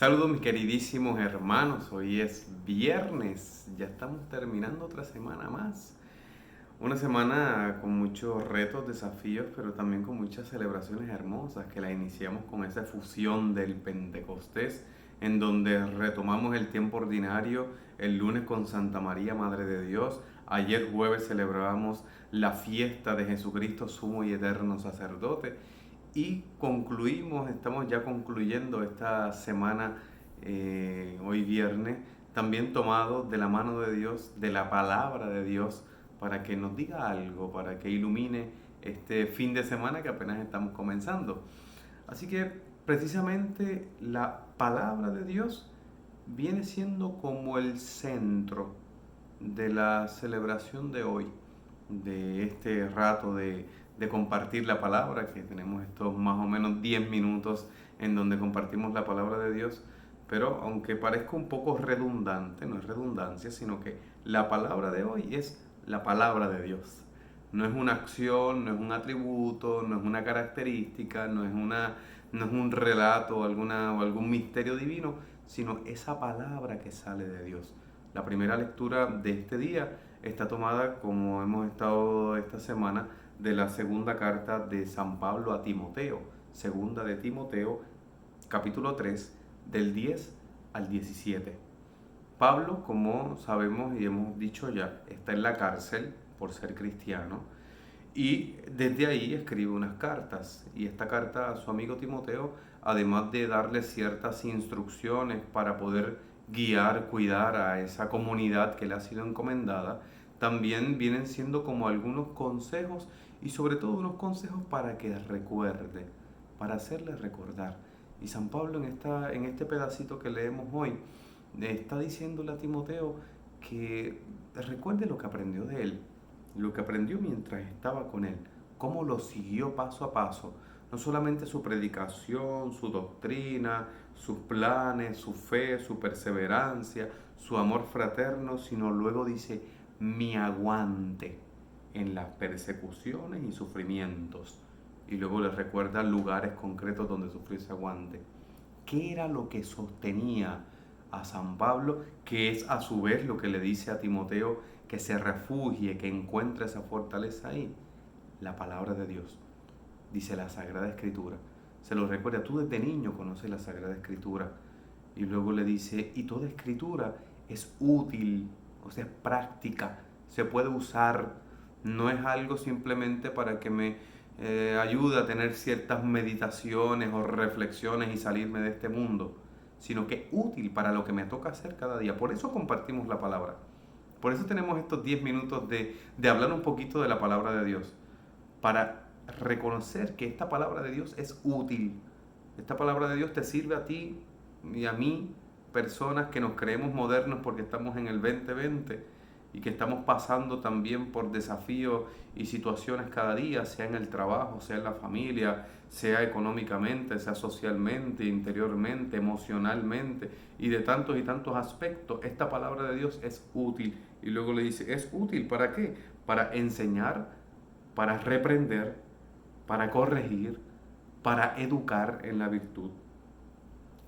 Saludos mis queridísimos hermanos, hoy es viernes, ya estamos terminando otra semana más. Una semana con muchos retos, desafíos, pero también con muchas celebraciones hermosas que la iniciamos con esa fusión del Pentecostés, en donde retomamos el tiempo ordinario el lunes con Santa María, Madre de Dios. Ayer jueves celebramos la fiesta de Jesucristo, sumo y eterno sacerdote. Y concluimos, estamos ya concluyendo esta semana, hoy viernes, también tomado de la mano de Dios, de la palabra de Dios, para que nos diga algo, para que ilumine este fin de semana que apenas estamos comenzando. Así que precisamente la palabra de Dios viene siendo como el centro de la celebración de hoy, de este rato de compartir la palabra, que tenemos estos más o menos 10 minutos en donde compartimos la palabra de Dios. Pero aunque parezca un poco redundante, no es redundancia, sino que la palabra de hoy es la palabra de Dios. No es una acción, no es un atributo, no es una característica, no es un relato o algún misterio divino, sino esa palabra que sale de Dios. La primera lectura de este día está tomada, como hemos estado esta semana, de la segunda carta de San Pablo a Timoteo, segunda de Timoteo, capítulo 3, del 10 al 17. Pablo, como sabemos y hemos dicho ya, está en la cárcel por ser cristiano y desde ahí escribe unas cartas. Y esta carta a su amigo Timoteo, además de darle ciertas instrucciones para poder guiar, cuidar a esa comunidad que le ha sido encomendada, también vienen siendo como algunos consejos y sobre todo unos consejos para que recuerde, para hacerle recordar. Y San Pablo en este pedacito que leemos hoy, está diciéndole a Timoteo que recuerde lo que aprendió de él, lo que aprendió mientras estaba con él, cómo lo siguió paso a paso, no solamente su predicación, su doctrina, sus planes, su fe, su perseverancia, su amor fraterno, sino luego dice mi aguante en las persecuciones y sufrimientos. Y luego le recuerda lugares concretos donde sufrió ese aguante. ¿Qué era lo que sostenía a San Pablo? Que es a su vez lo que le dice a Timoteo que se refugie, que encuentre esa fortaleza ahí. La palabra de Dios, dice la Sagrada Escritura. Se lo recuerda, tú desde niño conoces la Sagrada Escritura. Y luego le dice, y toda escritura es útil, o sea, es práctica, se puede usar, no es algo simplemente para que me ayude a tener ciertas meditaciones o reflexiones y salirme de este mundo, sino que es útil para lo que me toca hacer cada día. Por eso compartimos la palabra. Por eso tenemos estos 10 minutos de hablar un poquito de la palabra de Dios, para reconocer que esta palabra de Dios es útil. Esta palabra de Dios te sirve a ti y a mí, personas que nos creemos modernos porque estamos en el 2020 y que estamos pasando también por desafíos y situaciones cada día, sea en el trabajo, sea en la familia, sea económicamente, sea socialmente, interiormente, emocionalmente y de tantos y tantos aspectos. Esta palabra de Dios es útil. Y luego le dice, ¿es útil para qué? Para enseñar, para reprender, para corregir, para educar en la virtud.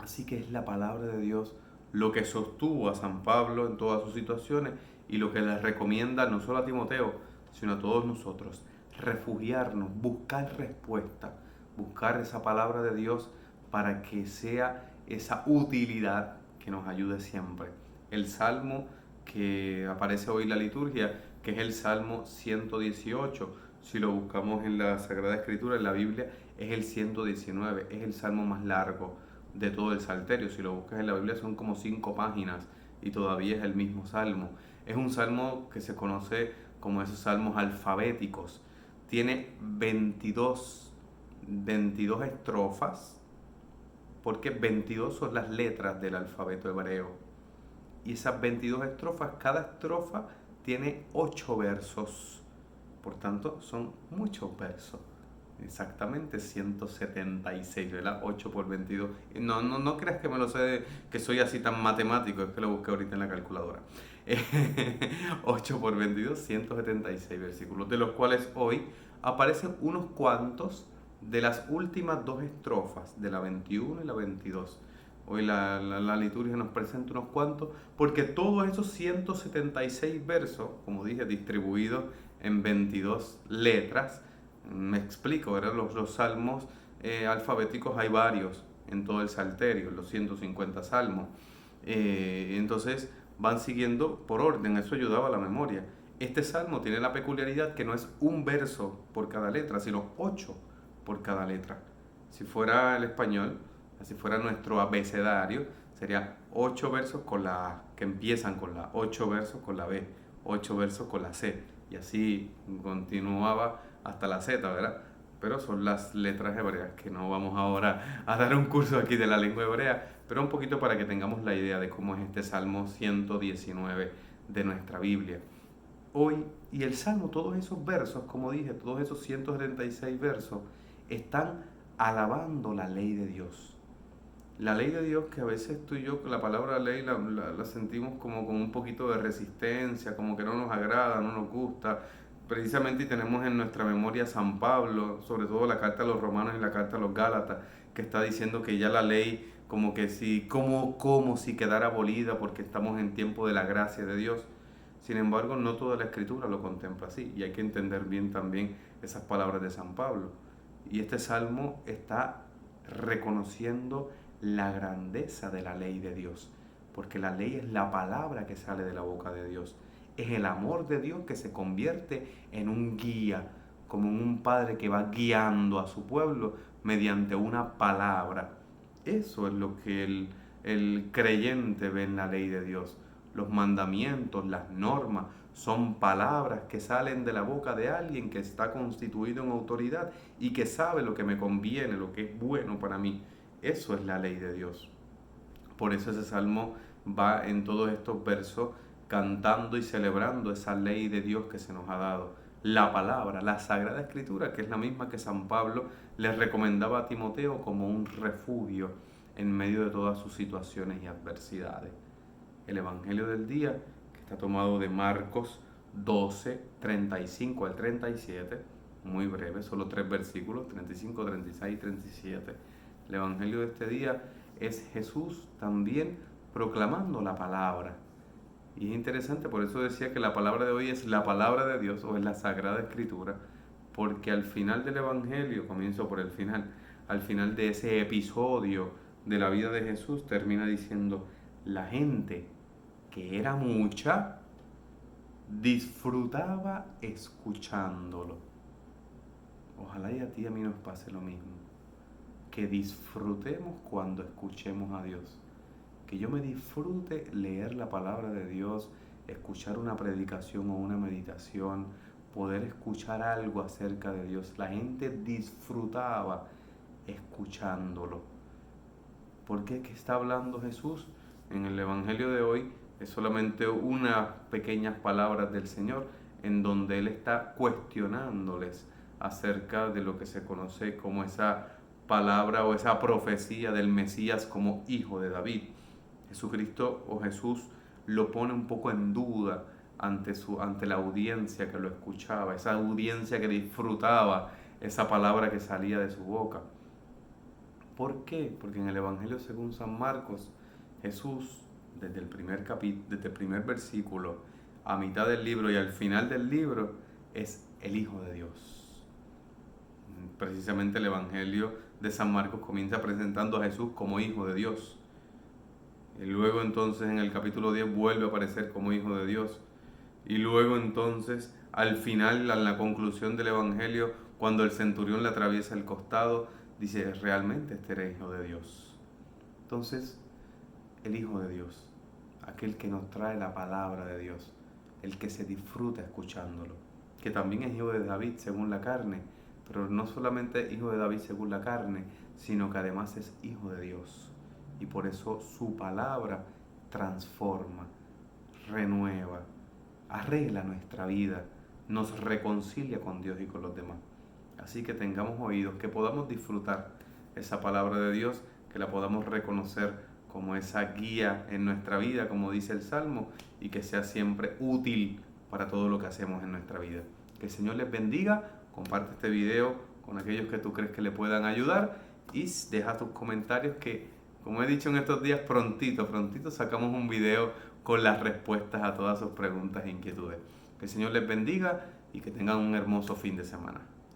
Así que es la palabra de Dios lo que sostuvo a San Pablo en todas sus situaciones y lo que le recomienda no solo a Timoteo, sino a todos nosotros. Refugiarnos, buscar respuesta, buscar esa palabra de Dios para que sea esa utilidad que nos ayude siempre. El salmo que aparece hoy en la liturgia, que es el Salmo 118, si lo buscamos en la Sagrada Escritura, en la Biblia, es el 119, es el salmo más largo de todo el Salterio. Si lo buscas en la Biblia son como 5 páginas y todavía es el mismo salmo. Es un salmo que se conoce como esos salmos alfabéticos. Tiene 22 estrofas, porque 22 son las letras del alfabeto hebreo. Y esas 22 estrofas, cada estrofa tiene 8 versos. Por tanto, son muchos versos. Exactamente 176, ¿verdad? 8 por 22. No creas que me lo sé, que soy así tan matemático, es que lo busqué ahorita en la calculadora. 8 por 22, 176 versículos, de los cuales hoy aparecen unos cuantos de las últimas dos estrofas, de la 21 y la 22. Hoy la liturgia nos presenta unos cuantos, porque todos esos 176 versos, como dije, distribuidos en 22 letras, me explico, ¿verdad? Los salmos alfabéticos hay varios en todo el Salterio, los 150 salmos. Entonces van siguiendo por orden, eso ayudaba a la memoria. Este salmo tiene la peculiaridad que no es un verso por cada letra, sino 8 por cada letra. Si fuera el español, si fuera nuestro abecedario, sería 8 versos con la A, que empiezan con la A, 8 versos con la B, 8 versos con la C, y así continuaba hasta la Z, ¿verdad? Pero son las letras hebreas, que no vamos ahora a dar un curso aquí de la lengua hebrea, pero un poquito para que tengamos la idea de cómo es este Salmo 119 de nuestra Biblia. Hoy, y el Salmo, todos esos versos, como dije, todos esos 176 versos, están alabando la ley de Dios. La ley de Dios, que a veces tú y yo la palabra ley la sentimos como con un poquito de resistencia, como que no nos agrada, no nos gusta. Precisamente tenemos en nuestra memoria San Pablo, sobre todo la carta a los Romanos y la carta a los Gálatas, que está diciendo que ya la ley como que si, como si quedara abolida porque estamos en tiempo de la gracia de Dios. Sin embargo, no toda la escritura lo contempla así, y hay que entender bien también esas palabras de San Pablo. Y este salmo está reconociendo la grandeza de la ley de Dios, porque la ley es la palabra que sale de la boca de Dios, es el amor de Dios que se convierte en un guía, como un padre que va guiando a su pueblo mediante una palabra. Eso es lo que el creyente ve en la ley de Dios. Los mandamientos, las normas, son palabras que salen de la boca de alguien que está constituido en autoridad y que sabe lo que me conviene, lo que es bueno para mí. Eso es la ley de Dios. Por eso ese salmo va en todos estos versos cantando y celebrando esa ley de Dios que se nos ha dado. La palabra, la Sagrada Escritura, que es la misma que San Pablo les recomendaba a Timoteo como un refugio en medio de todas sus situaciones y adversidades. El Evangelio del día, que está tomado de Marcos 12, 35 al 37, muy breve, solo 3 versículos, 35, 36 y 37. El Evangelio de este día es Jesús también proclamando la palabra. Y es interesante, por eso decía que la palabra de hoy es la palabra de Dios o es la Sagrada Escritura, porque al final del Evangelio, comienzo por el final, al final de ese episodio de la vida de Jesús, termina diciendo, la gente, que era mucha, disfrutaba escuchándolo. Ojalá y a ti y a mí nos pase lo mismo, que disfrutemos cuando escuchemos a Dios, que yo me disfrute leer la palabra de Dios, escuchar una predicación o una meditación, poder escuchar algo acerca de Dios. La gente disfrutaba escuchándolo. ¿Por qué? ¿Qué está hablando Jesús? En el Evangelio de hoy es solamente unas pequeñas palabras del Señor en donde Él está cuestionándoles acerca de lo que se conoce como esa palabra o esa profecía del Mesías como hijo de David. Jesucristo o Jesús lo pone un poco en duda ante la audiencia que lo escuchaba, esa audiencia que disfrutaba esa palabra que salía de su boca. ¿Por qué? Porque en el Evangelio según San Marcos, Jesús, desde desde el primer versículo, a mitad del libro y al final del libro, es el Hijo de Dios. Precisamente el Evangelio de San Marcos comienza presentando a Jesús como Hijo de Dios. Y luego entonces en el capítulo 10 vuelve a aparecer como Hijo de Dios. Y luego entonces al final, en la conclusión del Evangelio, cuando el centurión le atraviesa el costado, dice, realmente este era Hijo de Dios. Entonces, el Hijo de Dios, aquel que nos trae la palabra de Dios, el que se disfruta escuchándolo, que también es hijo de David según la carne, pero no solamente hijo de David según la carne, sino que además es hijo de Dios. Y por eso su palabra transforma, renueva, arregla nuestra vida, nos reconcilia con Dios y con los demás. Así que tengamos oídos, que podamos disfrutar esa palabra de Dios, que la podamos reconocer como esa guía en nuestra vida, como dice el Salmo, y que sea siempre útil para todo lo que hacemos en nuestra vida. Que el Señor les bendiga, comparte este video con aquellos que tú crees que le puedan ayudar y deja tus comentarios que Como he dicho en estos días, prontito sacamos un video con las respuestas a todas sus preguntas e inquietudes. Que el Señor les bendiga y que tengan un hermoso fin de semana.